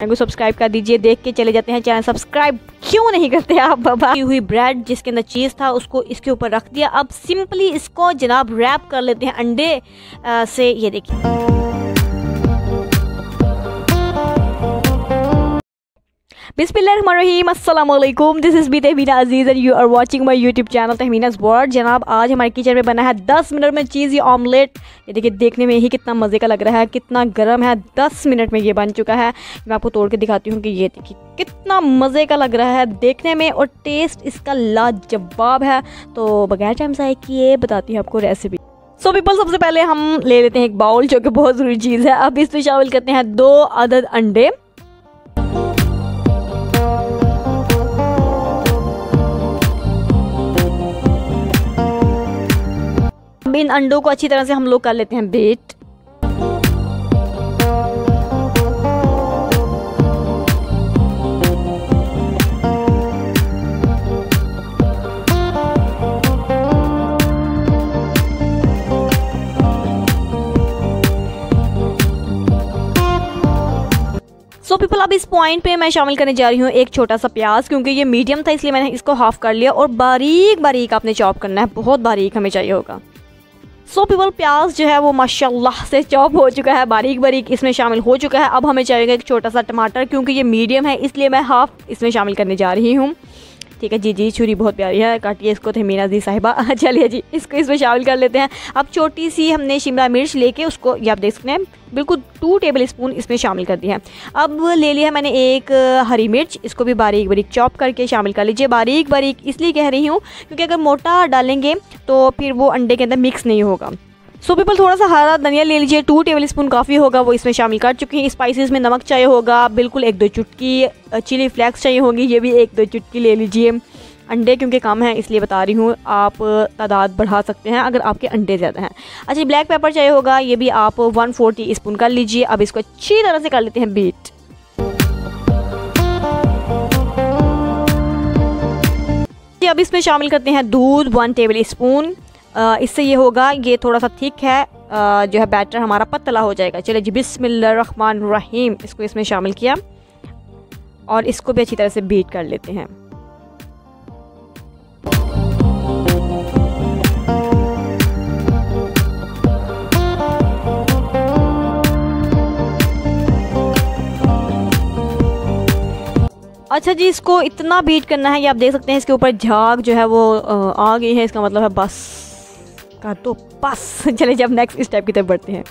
Channel को subscribe कर दीजिए। देख के चले जाते हैं, चैनल सब्सक्राइब क्यों नहीं करते आप बाबा। हुई ब्रेड जिसके अंदर चीज़ था उसको इसके ऊपर रख दिया। अब सिंपली इसको जनाब रैप कर लेते हैं अंडे से। ये देखिए बिस्मिल्लाहिर्रहमानिर्रहीम, अस्सलाम वालेकुम। This is B Tahmina Aziz and you are watching my YouTube channel Tahmina's world. जनाब आज हमारे किचन में बना है 10 मिनट में चीज़ी ऑमलेट। ये देखिए देखने में ही कितना मज़े का लग रहा है, कितना गर्म है। 10 मिनट में ये बन चुका है। मैं आपको तोड़ के दिखाती हूँ कि ये देखिए कितना मज़े का लग रहा है देखने में, और टेस्ट इसका लाजवाब है। तो बगैर टाइम ज़ाया किए बताती हूँ आपको रेसिपी। सो पीपल, सबसे पहले हम ले लेते हैं एक बाउल, जो कि बहुत ज़रूरी चीज़ है। अब इसमें शामिल करते हैं 2 अदद अंडे। इन अंडों को अच्छी तरह से हम लोग कर लेते हैं बीट। सो पीपल, अब इस पॉइंट पे मैं शामिल करने जा रही हूँ एक छोटा सा प्याज, क्योंकि ये मीडियम था इसलिए मैंने इसको हाफ कर लिया। और बारीक बारीक आपने चॉप करना है, बहुत बारीक हमें चाहिए होगा। सो पीपल, प्याज जो है वो माशाल्लाह से चॉप हो चुका है, बारीक बारीक इसमें शामिल हो चुका है। अब हमें चाहिएगा एक छोटा सा टमाटर, क्योंकि ये मीडियम है इसलिए मैं हाफ इसमें शामिल करने जा रही हूँ। ठीक है जी, जी छुरी बहुत प्यारी है, काटिए इसको तहमीना जी साहिबा। चलिए जी, इसको इसमें शामिल कर लेते हैं। अब छोटी सी हमने शिमला मिर्च लेके उसको, ये आप देख सकते हैं, बिल्कुल 2 टेबल स्पून इसमें शामिल कर दिया है। अब ले लिया है मैंने एक हरी मिर्च, इसको भी बारीक बारीक चॉप करके शामिल कर लीजिए। बारीक बारीक इसलिए कह रही हूँ क्योंकि अगर मोटा डालेंगे तो फिर वो अंडे के अंदर मिक्स नहीं होगा। सो पीपल, थोड़ा सा हरा धनिया ले लीजिए, 2 टेबल स्पून काफ़ी होगा, वो इसमें शामिल कर चुकी हैं। स्पाइसेस में नमक चाहिए होगा बिल्कुल 1-2 चुटकी, चिली फ्लेक्स चाहिए होंगी, ये भी 1-2 चुटकी ले लीजिए। अंडे क्योंकि कम है इसलिए बता रही हूँ, आप तादाद बढ़ा सकते हैं अगर आपके अंडे ज़्यादा हैं। अच्छा, ब्लैक पेपर चाहिए होगा, ये भी आप 1/4 टीस्पून कर लीजिए। अब इसको अच्छी तरह से कर लेते हैं बीट। अब इसमें शामिल करते हैं दूध 1 टेबल स्पून। इससे ये होगा, ये थोड़ा सा थिक है, जो है बैटर हमारा पतला हो जाएगा। चलिए जी, बिस्मिल्लाहिर्रहमानिर्रहीम, इसको इसमें शामिल किया और इसको भी अच्छी तरह से बीट कर लेते हैं। अच्छा जी, इसको इतना बीट करना है, ये आप देख सकते हैं इसके ऊपर झाग जो है वो आ गई है, इसका मतलब है बस का तो बस। चले जब नेक्स्ट स्टेप की तरफ बढ़ते हैं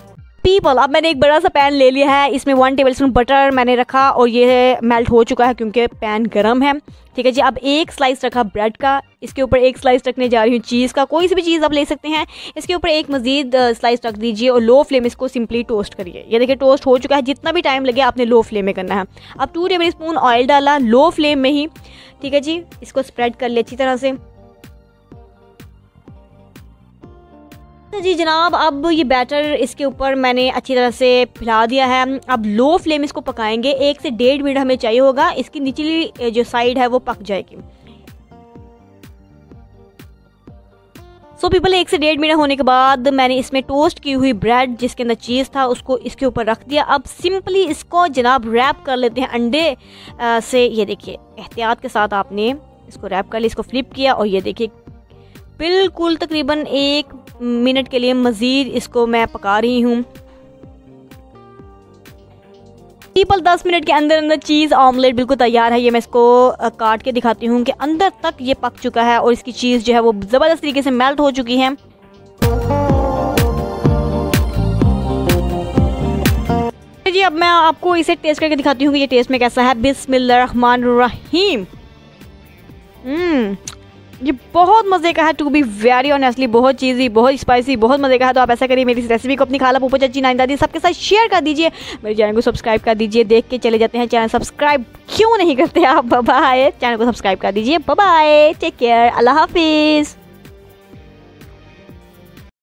पीपल। अब मैंने एक बड़ा सा पैन ले लिया है, इसमें 1 टेबल स्पून बटर मैंने रखा और ये मेल्ट हो चुका है क्योंकि पैन गर्म है। ठीक है जी, अब एक स्लाइस रखा ब्रेड का, इसके ऊपर एक स्लाइस रखने जा रही हूँ चीज़ का, कोई सी भी चीज़ आप ले सकते हैं। इसके ऊपर एक मज़ीद स्लाइस रख दीजिए और लो फ्लेम इसको सिंपली टोस्ट करिए। ये देखिए टोस्ट हो चुका है, जितना भी टाइम लगे आपने लो फ्लेम में करना है। अब 2 टेबल स्पून ऑयल डाला लो फ्लेम में ही। ठीक है जी, इसको स्प्रेड कर लिया अच्छी तरह से। जी जनाब, अब ये बैटर इसके ऊपर मैंने अच्छी तरह से फैला दिया है। अब लो फ्लेम इसको पकाएंगे, 1 से 1.5 मिनट हमें चाहिए होगा, इसकी निचली जो साइड है वो पक जाएगी। सो पीपल, 1 से 1.5 मिनट होने के बाद मैंने इसमें टोस्ट की हुई ब्रेड जिसके अंदर चीज़ था उसको इसके ऊपर रख दिया। अब सिंपली इसको जनाब रैप कर लेते हैं अंडे से। ये देखिए एहतियात के साथ आपने इसको रैप कर लिया, इसको फ्लिप किया और ये देखिए बिल्कुल तकरीबन 1 मिनट के लिए मज़ीद इसको मैं पका रही हूँ। पीपल, 10 मिनट के अंदर अंदर चीज़ ऑमलेट बिल्कुल तैयार है। ये मैं इसको काट के दिखाती हूँ कि अंदर तक ये पक चुका है और इसकी चीज़ जो है वो ज़बरदस्त तरीके से मेल्ट हो चुकी है। जी, अब मैं आपको इसे टेस्ट करके दिखाती हूँ कि ये टेस्ट में कैसा है। बिस्मिल्लाहिर्रहमानिर्रहीम। ये बहुत मज़े का है, टू बी वेरी ऑनेस्टली बहुत चीज़ी, बहुत स्पाइसी, बहुत मज़े का है। तो आप ऐसा करिए, मेरी इस रेसिपी को अपनी खाला, फूफा, चाची, नानी, दादी सबके साथ शेयर कर दीजिए। मेरे चैनल को सब्सक्राइब कर दीजिए। देख के चले जाते हैं, चैनल सब्सक्राइब क्यों नहीं करते आप बाबा। चैनल को सब्सक्राइब कर दीजिए। बाय बाय, टेक केयर, अल्लाह हाफिज़।